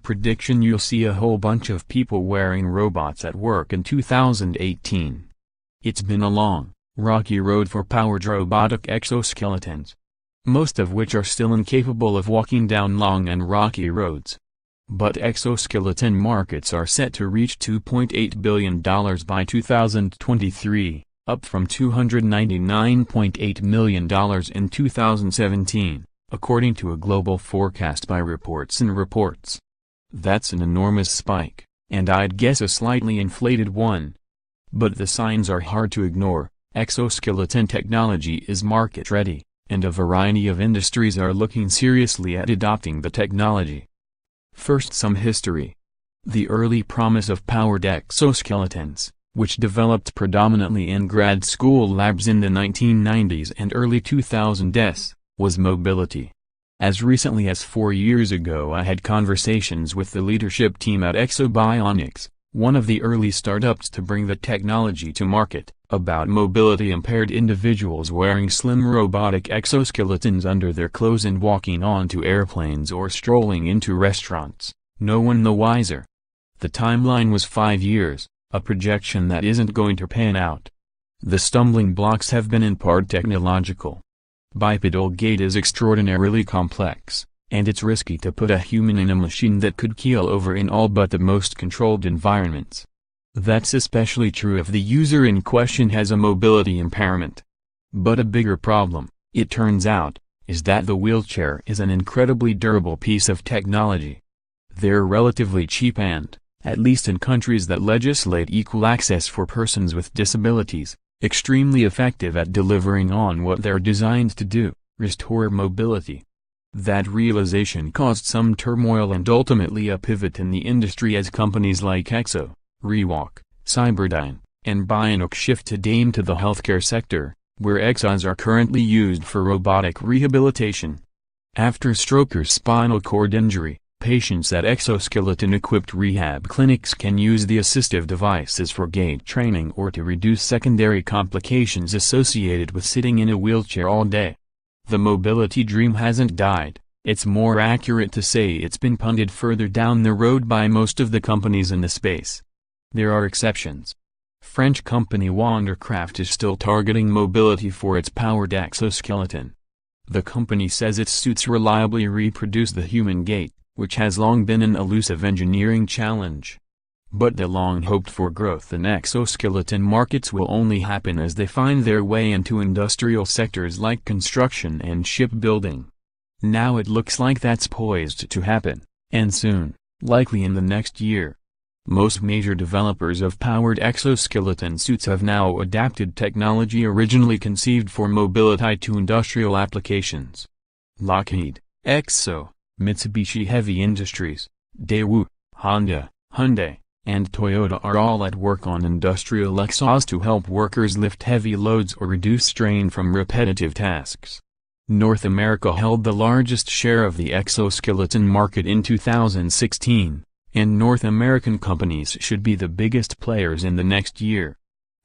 prediction you'll see a whole bunch of people wearing robots at work in 2018. It's been a long, rocky road for powered robotic exoskeletons, most of which are still incapable of walking down long and rocky roads. But exoskeleton markets are set to reach $2.8 billion by 2023, up from $299.8 million in 2017, according to a global forecast by Reports. That's an enormous spike, and I'd guess a slightly inflated one. But the signs are hard to ignore. Exoskeleton technology is market-ready, and a variety of industries are looking seriously at adopting the technology. First, some history. The early promise of powered exoskeletons, which developed predominantly in grad school labs in the 1990s and early 2000s, was mobility. As recently as 4 years ago I had conversations with the leadership team at Exobionics, one of the early startups to bring the technology to market, about mobility-impaired individuals wearing slim robotic exoskeletons under their clothes and walking onto airplanes or strolling into restaurants, no one the wiser. The timeline was 5 years, a projection that isn't going to pan out. The stumbling blocks have been in part technological. Bipedal gait is extraordinarily complex, and it's risky to put a human in a machine that could keel over in all but the most controlled environments. That's especially true if the user in question has a mobility impairment. But a bigger problem, it turns out, is that the wheelchair is an incredibly durable piece of technology. They're relatively cheap and, at least in countries that legislate equal access for persons with disabilities, extremely effective at delivering on what they're designed to do, restore mobility. That realization caused some turmoil and ultimately a pivot in the industry as companies like Exo, Rewalk, Cyberdyne, and Bionic shifted aim to the healthcare sector, where exos are currently used for robotic rehabilitation. After stroke or spinal cord injury, patients at exoskeleton-equipped rehab clinics can use the assistive devices for gait training or to reduce secondary complications associated with sitting in a wheelchair all day. The mobility dream hasn't died. It's more accurate to say it's been punted further down the road by most of the companies in the space. There are exceptions. French company Wandercraft is still targeting mobility for its powered exoskeleton. The company says its suits reliably reproduce the human gait, which has long been an elusive engineering challenge. But the long-hoped-for growth in exoskeleton markets will only happen as they find their way into industrial sectors like construction and shipbuilding. Now it looks like that's poised to happen, and soon, likely in the next year. Most major developers of powered exoskeleton suits have now adapted technology originally conceived for mobility to industrial applications. Lockheed, Exo, Mitsubishi Heavy Industries, Daewoo, Honda, Hyundai, and Toyota are all at work on industrial exos to help workers lift heavy loads or reduce strain from repetitive tasks. North America held the largest share of the exoskeleton market in 2016, and North American companies should be the biggest players in the next year.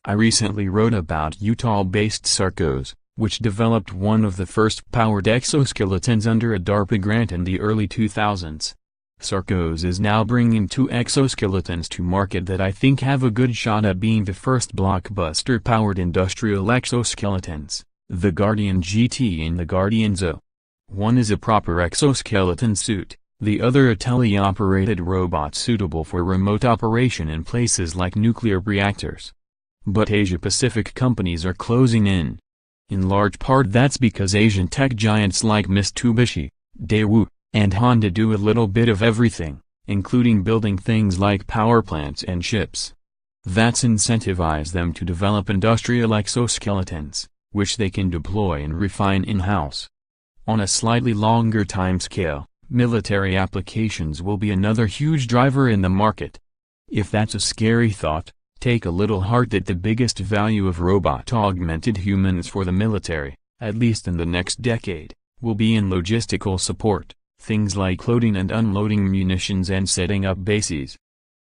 I recently wrote about Utah-based Sarcos, which developed one of the first powered exoskeletons under a DARPA grant in the early 2000s. Sarcos is now bringing 2 exoskeletons to market that I think have a good shot at being the first blockbuster-powered industrial exoskeletons, the Guardian GT and the Guardian Zo. One is a proper exoskeleton suit, the other a tele-operated robot suitable for remote operation in places like nuclear reactors. But Asia-Pacific companies are closing in. In large part that's because Asian tech giants like Mitsubishi, Daewoo, and Honda do a little bit of everything, including building things like power plants and ships. That's incentivized them to develop industrial exoskeletons, which they can deploy and refine in-house. On a slightly longer timescale, military applications will be another huge driver in the market. If that's a scary thought, take a little heart that the biggest value of robot-augmented humans for the military, at least in the next decade, will be in logistical support, things like loading and unloading munitions and setting up bases.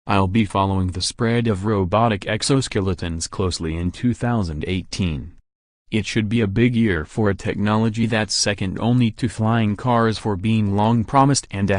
I'll be following the spread of robotic exoskeletons closely in 2018. It should be a big year for a technology that's second only to flying cars for being long promised and a